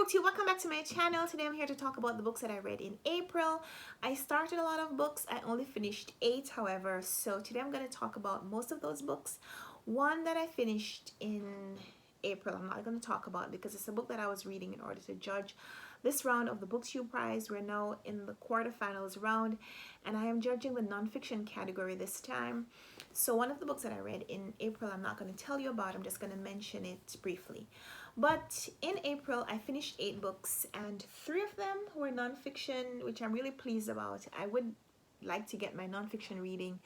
booktube, welcome back to my channel. Today I'm here to talk about the books that I read in April. I started a lot of books. I only finished 8, however, so today I'm going to talk about most of those books. One that I finished in April I'm not going to talk about because it's a book that I was reading in order to judge this round of the booktube prize. We're now in the quarterfinals round and I am judging the nonfiction category this time. So one of the books that I read in April I'm not going to tell you about. I'm just going to mention it briefly. But in April, I finished 8 books and 3 of them were nonfiction, which I'm really pleased about. I would like to get my nonfiction reading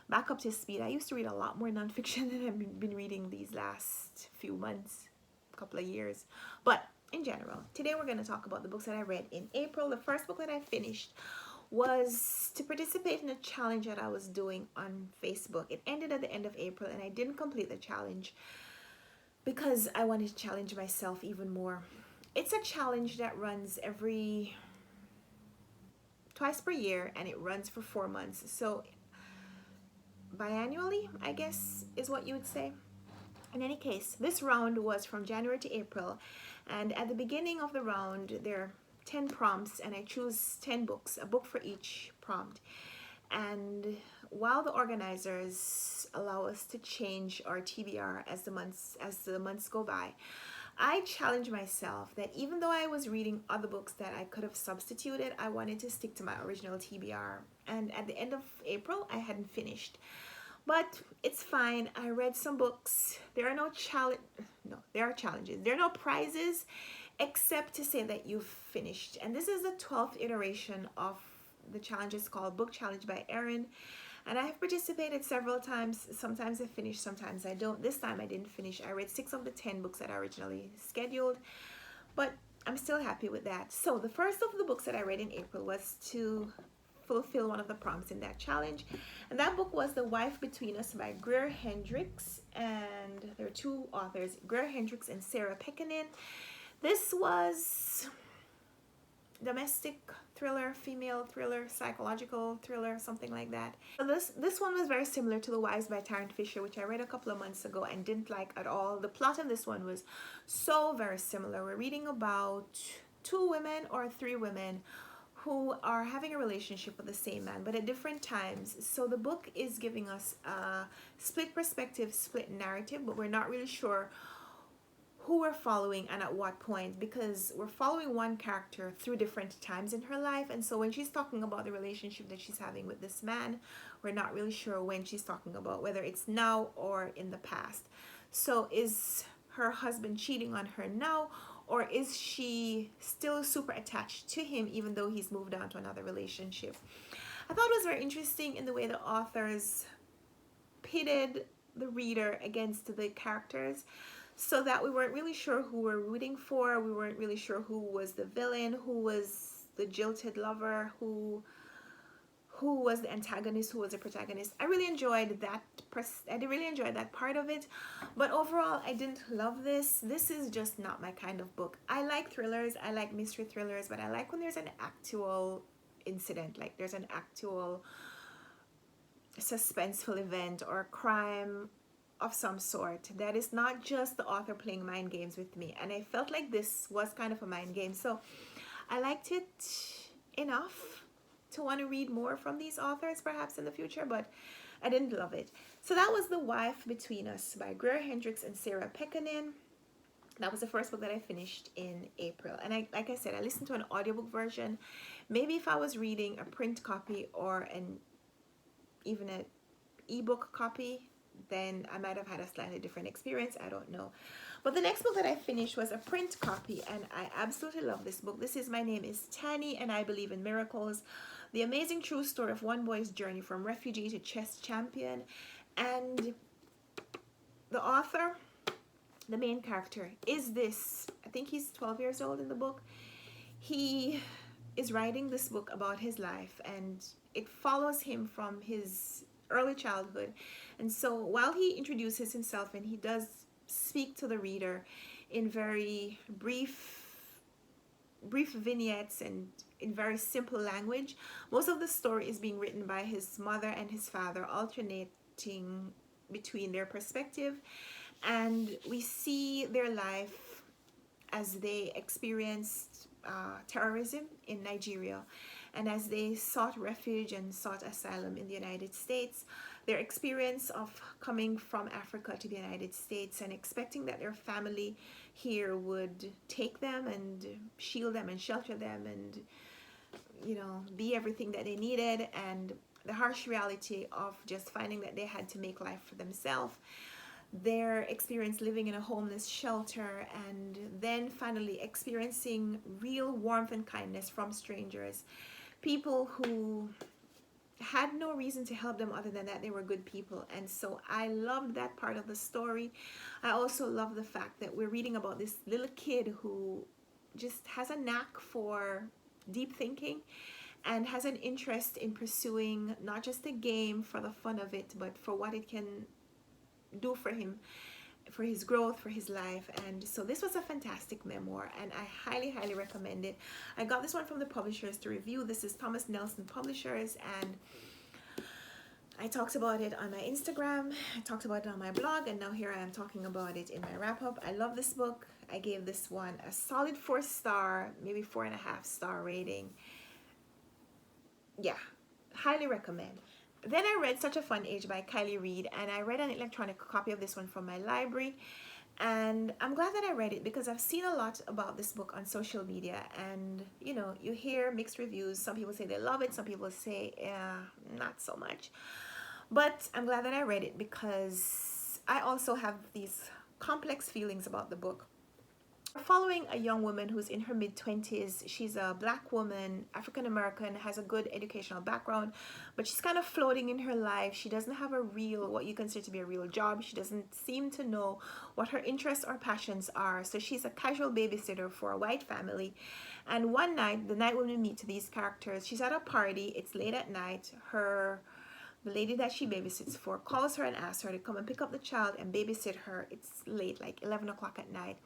back up to speed. I used to read a lot more nonfiction than I've been reading these last few months, couple of years. But in general, today we're going to talk about the books that I read in April. The first book that I finished was to participate in a challenge that I was doing on Facebook. It ended at the end of April and I didn't complete the challenge because I wanted to challenge myself even more. It's a challenge that runs twice per year and it runs for 4 months. So biannually, I guess is what you would say. In any case, this round was from January to April, and at the beginning of the round there are 10 prompts and I choose 10 books, a book for each prompt. And while the organizers allow us to change our TBR as the months go by, I challenge myself that even though I was reading other books that I could have substituted, I wanted to stick to my original TBR. And at the end of April, I hadn't finished. But it's fine. I read some books. There are there are challenges. There are no prizes except to say that you've finished. And this is the 12th iteration of the challenge. Is called Book Challenge by Erin, and I have participated several times. Sometimes I finish, sometimes I don't. This time I didn't finish. I read 6 of the 10 books that I originally scheduled, but I'm still happy with that. So the first of the books that I read in April was to fulfill one of the prompts in that challenge, and that book was The Wife Between Us by Greer Hendricks, and there are 2 authors, Greer Hendricks and Sarah Pekkanen. This was domestic thriller, female thriller, psychological thriller, something like that. So this one was very similar to The Wives by Tarrant Fisher, which I read a couple of months ago and didn't like at all. The plot of this one was so very similar. We're reading about 2 women or 3 women who are having a relationship with the same man, but at different times. So the book is giving us a split perspective, split narrative, but we're not really sure who we're following and at what point, because we're following one character through different times in her life. And so when she's talking about the relationship that she's having with this man, we're not really sure when she's talking about, whether it's now or in the past. So is her husband cheating on her now, or is she still super attached to him even though he's moved on to another relationship? I thought it was very interesting in the way the authors pitted the reader against the characters, so that we weren't really sure who we're rooting for. We weren't really sure who was the villain, who was the jilted lover, who was the antagonist, who was the protagonist. I really enjoyed that. I really enjoyed that part of it, but overall I didn't love this. This is just not my kind of book. I like thrillers, I like mystery thrillers, but I like when there's an actual incident, like there's an actual suspenseful event or crime of some sort that is not just the author playing mind games with me, and I felt like this was kind of a mind game. So I liked it enough to want to read more from these authors perhaps in the future, but I didn't love it. So that was The Wife Between Us by Greer Hendricks and Sarah Pekkanen. That was the first book that I finished in April, and like I said, I listened to an audiobook version. Maybe if I was reading a print copy or even an ebook copy, then I might have had a slightly different experience. I don't know. But the next book that I finished was a print copy, and I absolutely love this book. This is My Name is Tanny and I Believe in Miracles, the amazing true story of one boy's journey from refugee to chess champion. And the author, the main character, is this, I think he's 12 years old in the book. He is writing this book about his life, and it follows him from his early childhood. And so while he introduces himself and he does speak to the reader in very brief vignettes and in very simple language, most of the story is being written by his mother and his father, alternating between their perspective, and we see their life as they experienced terrorism in Nigeria, and as they sought refuge and sought asylum in the United States, their experience of coming from Africa to the United States and expecting that their family here would take them and shield them and shelter them and, be everything that they needed, and the harsh reality of just finding that they had to make life for themselves, their experience living in a homeless shelter, and then finally experiencing real warmth and kindness from strangers, people who had no reason to help them other than that they were good people. And so I loved that part of the story. I also love the fact that we're reading about this little kid who just has a knack for deep thinking and has an interest in pursuing not just the game for the fun of it, but for what it can do for him, for his growth, for his life. And so this was a fantastic memoir, and I highly recommend it. I got this one from the publishers to review. This is Thomas Nelson Publishers, and I talked about it on my Instagram, I talked about it on my blog, and now here I am talking about it in my wrap-up. I love this book. I gave this one a solid 4-star, maybe 4.5-star rating. Yeah, highly recommend. Then I read Such a Fun Age by Kylie Reed, and I read an electronic copy of this one from my library. And I'm glad that I read it because I've seen a lot about this book on social media, and you hear mixed reviews. Some people say they love it, some people say not so much. But I'm glad that I read it because I also have these complex feelings about the book. Following a young woman who's in her mid-20s. She's a black woman, African American, has a good educational background, but she's kind of floating in her life. She doesn't have a real, what you consider to be a real job. She doesn't seem to know what her interests or passions are. So she's a casual babysitter for a white family. And one night, the night when we meet these characters, she's at a party. It's late at night. The lady that she babysits for calls her and asks her to come and pick up the child and babysit her. It's late, like 11 o'clock at night,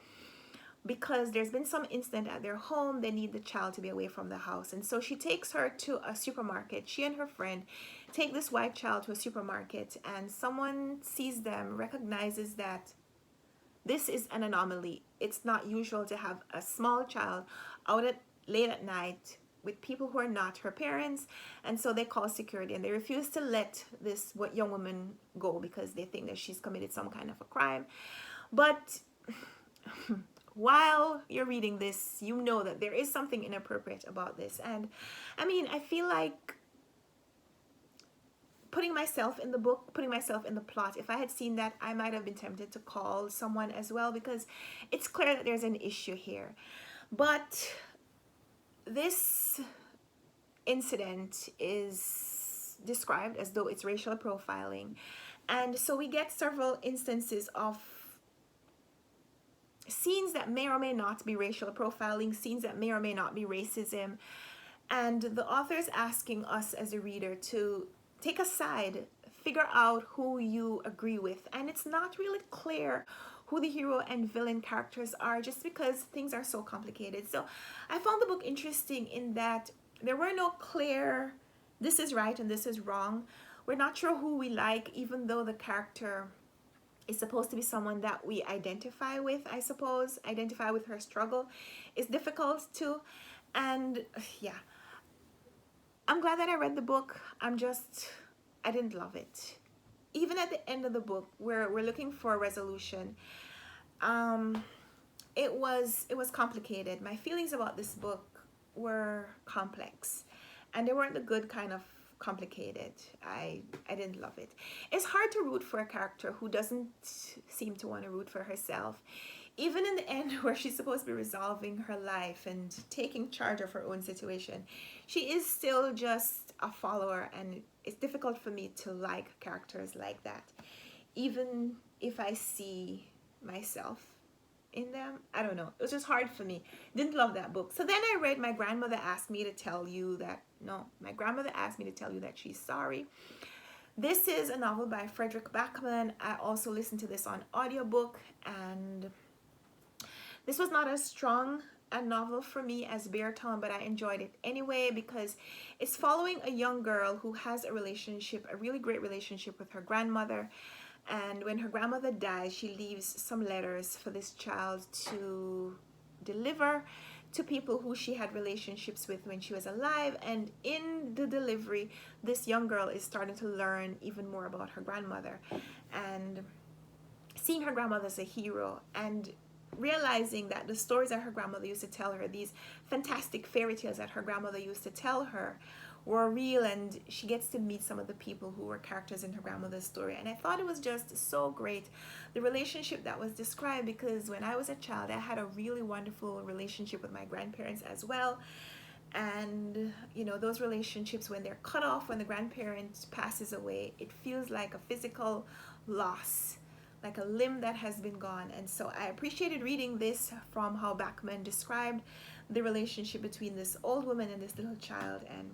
because there's been some incident at their home. They need the child to be away from the house. And so she takes her to a supermarket. She and her friend take this white child to a supermarket, and someone sees them, recognizes that this is an anomaly. It's not usual to have a small child out late at night with people who are not her parents. And so they call security, and they refuse to let this young woman go because they think that she's committed some kind of a crime. But while you're reading this, you know that there is something inappropriate about this. And I mean, I feel like putting myself in the book, putting myself in the plot, if I had seen that, I might have been tempted to call someone as well, because it's clear that there's an issue here. But this incident is described as though it's racial profiling. And so we get several instances of scenes that may or may not be racial profiling, scenes that may or may not be racism. And the author is asking us as a reader to take a side, figure out who you agree with. And it's not really clear who the hero and villain characters are, just because things are so complicated. So I found the book interesting in that there were no clear, this is right and this is wrong. We're not sure who we like, even though the character is supposed to be someone that we identify with, I suppose. Identify with her struggle is difficult too. And yeah, I'm glad that I read the book. I didn't love it. Even at the end of the book, where we're looking for a resolution, it was complicated. My feelings about this book were complex, and they weren't the good kind of complicated. I didn't love it. It's hard to root for a character who doesn't seem to want to root for herself. Even in the end, where she's supposed to be resolving her life and taking charge of her own situation, she is still just a follower, and it's difficult for me to like characters like that, even if I see myself in them. I don't know, it was just hard for me. Didn't love that book. So then I read My Grandmother Asked Me to Tell You That, no, My Grandmother Asked Me to Tell You That She's Sorry. This is a novel by Frederick Backman. I also listened to this on audiobook, and this was not as strong a novel for me as Bear Town, but I enjoyed it anyway because it's following a young girl who has a relationship, a really great relationship with her grandmother. And when her grandmother dies, she leaves some letters for this child to deliver to people who she had relationships with when she was alive. And in the delivery, this young girl is starting to learn even more about her grandmother and seeing her grandmother as a hero, and realizing that the stories that her grandmother used to tell her, these fantastic fairy tales that her grandmother used to tell her, were real. And she gets to meet some of the people who were characters in her grandmother's story. And I thought it was just so great, the relationship that was described, because when I was a child, I had a really wonderful relationship with my grandparents as well. And you know, those relationships, when they're cut off, when the grandparent passes away, it feels like a physical loss, like a limb that has been gone. And so I appreciated reading this from how Bachman described the relationship between this old woman and this little child, and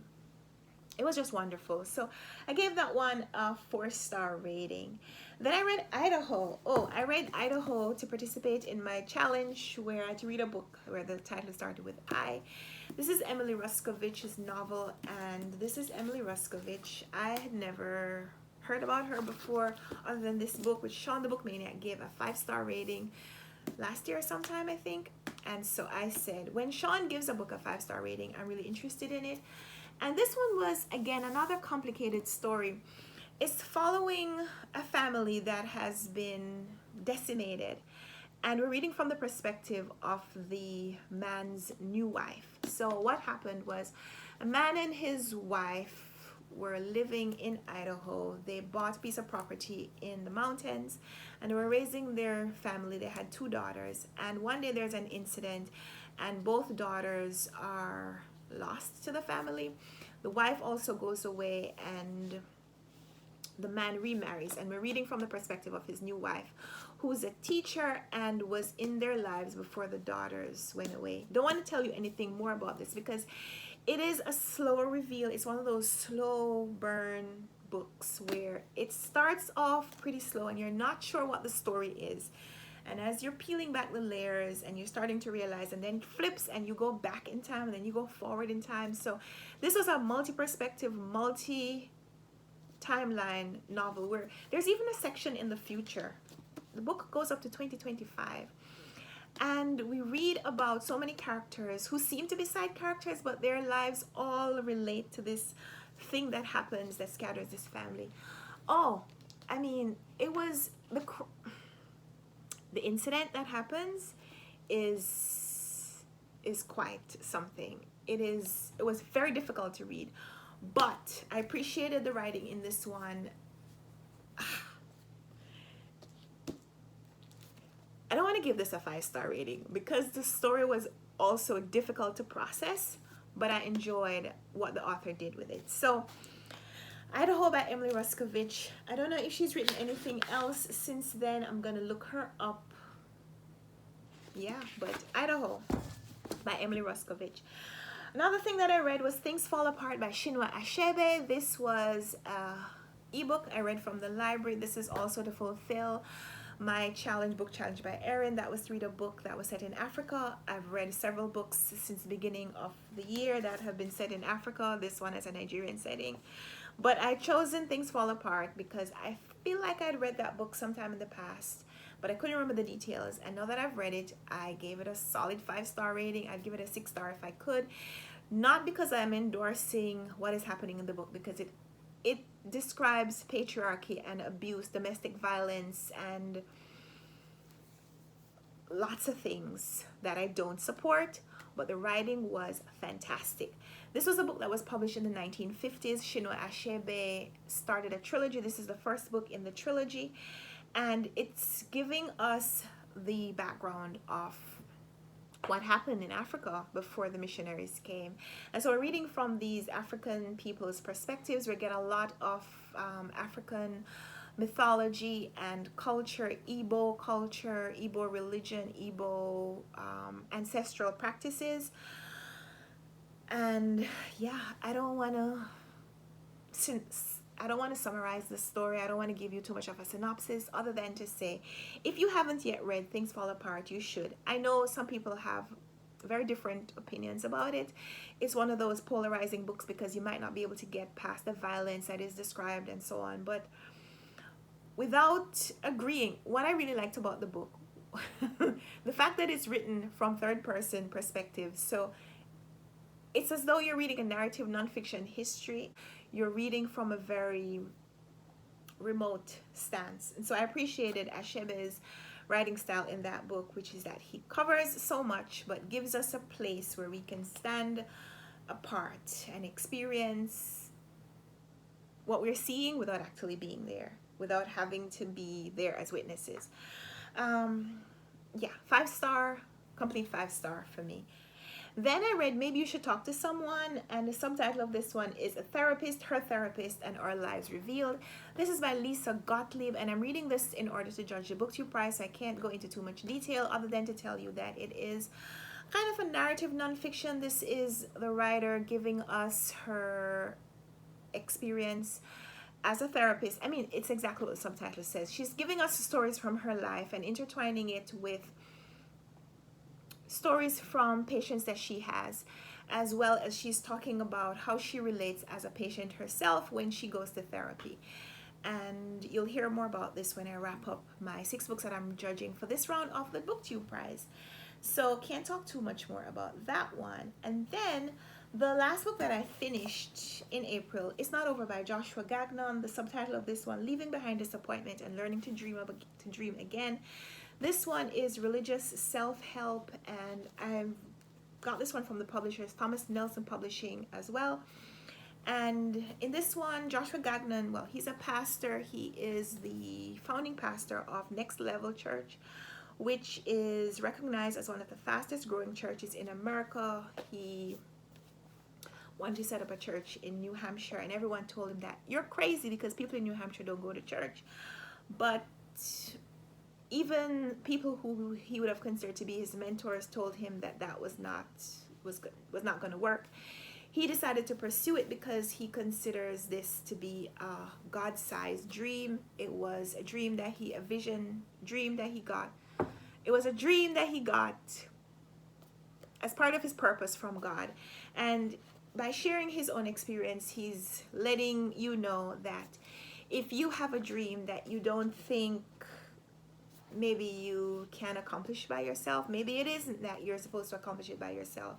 it was just wonderful. So I gave that one a 4-star rating. Then I read Idaho. Oh, I read Idaho to participate in my challenge where I had to read a book where the title started with I. This is Emily Ruskovich's novel, and this is Emily Ruskovich. I had never heard about her before other than this book, which Sean the Book Maniac gave a 5-star rating last year sometime, I think. And so I said, when Sean gives a book a 5-star rating, I'm really interested in it. And this one was, again, another complicated story. It's following a family that has been decimated, and we're reading from the perspective of the man's new wife. So what happened was, a man and his wife were living in Idaho. They bought a piece of property in the mountains, and they were raising their family. They had 2 daughters, and one day there's an incident, and both daughters are lost to the family. The wife also goes away, and the man remarries, and we're reading from the perspective of his new wife, who's a teacher and was in their lives before the daughters went away. Don't want to tell you anything more about this because it is a slower reveal. It's one of those slow burn books where it starts off pretty slow and you're not sure what the story is. And as you're peeling back the layers and you're starting to realize, and then it flips and you go back in time and then you go forward in time. So this was a multi-perspective, multi-timeline novel where there's even a section in the future. The book goes up to 2025. And we read about so many characters who seem to be side characters, but their lives all relate to this thing that happens that scatters this family. Oh, I mean, it was the incident that happens is quite something. It was very difficult to read, but I appreciated the writing in this one. I don't want to give this a 5-star rating because the story was also difficult to process, but I enjoyed what the author did with it. So Idaho by Emily Ruskovich. I don't know if she's written anything else since then. I'm gonna look her up. Yeah, but Idaho by Emily Ruskovich. Another thing that I read was Things Fall Apart by Chinua Achebe. This was an ebook I read from the library. This is also to fulfill my book challenge by Erin. That was to read a book that was set in Africa. I've read several books since the beginning of the year that have been set in Africa. This one is a Nigerian setting. But I chosen Things Fall Apart because I feel like I'd read that book sometime in the past, but I couldn't remember the details. And now that I've read it, I gave it a solid 5-star rating. I'd give it a 6-star if I could. Not because I'm endorsing what is happening in the book, because it describes patriarchy and abuse, domestic violence, and lots of things that I don't support, but the writing was fantastic. This was a book that was published in the 1950s. Chinua Achebe started a trilogy. This is the first book in the trilogy, and it's giving us the background of what happened in Africa before the missionaries came. And so we're reading from these African people's perspectives. We get a lot of African mythology and culture, Igbo culture, Igbo religion, Igbo ancestral practices. And yeah, I don't want to summarize the story. I don't want to give you too much of a synopsis other than to say, if you haven't yet read Things Fall Apart, you should. I know some people have very different opinions about it. It's one of those polarizing books because you might not be able to get past the violence that is described and so on. But without agreeing, what I really liked about the book, the fact that it's written from third person perspective, so it's as though you're reading a narrative nonfiction history. You're reading from a very remote stance. And so I appreciated Ashebe's writing style in that book, which is that he covers so much but gives us a place where we can stand apart and experience what we're seeing without actually being there, without having to be there as witnesses. Yeah, 5-star, complete 5-star for me. Then I read Maybe You Should Talk to Someone, and the subtitle of this one is A Therapist, Her Therapist, and Our Lives Revealed. This is by Lisa Gottlieb, and I'm reading this in order to judge the BookTube prize. I can't go into too much detail other than to tell you that it is kind of a narrative nonfiction. This is the writer giving us her experience as a therapist. I mean, it's exactly what the subtitle says. She's giving us stories from her life and intertwining it with stories from patients that she has, as well as she's talking about how she relates as a patient herself when she goes to therapy. And you'll hear more about this when I wrap up my 6 books that I'm judging for this round of the BookTube prize. So can't talk too much more about that one. And then the last book that I finished in April is Not Over by Joshua Gagnon. The subtitle of this one, Leaving Behind Disappointment and Learning to Dream Again. This one is religious self-help, and I've got this one from the publishers, Thomas Nelson Publishing, as well. And in this one, Joshua Gagnon, well, he's a pastor. He is the founding pastor of Next Level Church, which is recognized as one of the fastest growing churches in America. He wanted to set up a church in New Hampshire, and everyone told him that you're crazy because people in New Hampshire don't go to church. But even people who he would have considered to be his mentors told him that that was not going to work. He decided to pursue it because he considers this to be a God-sized dream. It was a dream that he, a vision dream that he got. It was a dream that he got as part of his purpose from God. And by sharing his own experience, he's letting you know that if you have a dream that you don't think maybe you can accomplish by yourself, maybe it isn't that you're supposed to accomplish it by yourself,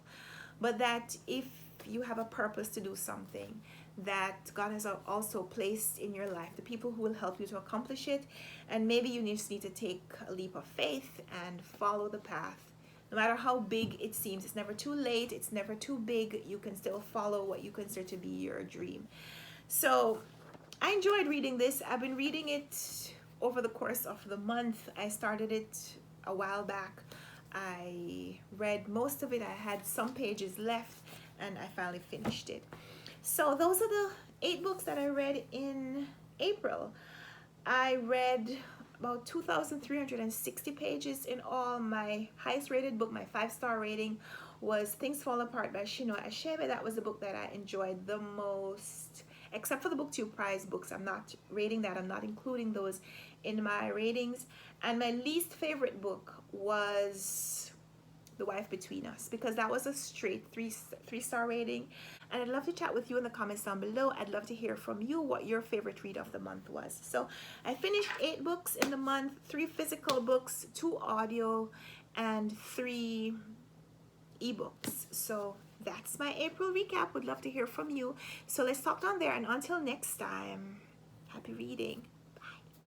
but that if you have a purpose to do something that God has also placed in your life, the people who will help you to accomplish it, and maybe you just need to take a leap of faith and follow the path. No matter how big it seems, it's never too late, it's never too big, you can still follow what you consider to be your dream. So I enjoyed reading this. I've been reading it over the course of the month. I started it a while back. I read most of it. I had some pages left, and I finally finished it. So those are the 8 books that I read in April. I read about 2,360 pages in all. My highest rated book, my 5-star rating, was Things Fall Apart by Chinua Achebe. That was the book that I enjoyed the most, except for the BookTube prize books. I'm not rating that. I'm not including those in my ratings. And my least favorite book was The Wife Between Us, because that was a straight 3-star rating. And I'd love to chat with you in the comments down below. I'd love to hear from you what your favorite read of the month was. So I finished 8 books in the month, 3 physical books, 2 audio, and 3 ebooks. So that's my April recap. Would love to hear from you. So let's talk down there, and until next time, happy reading.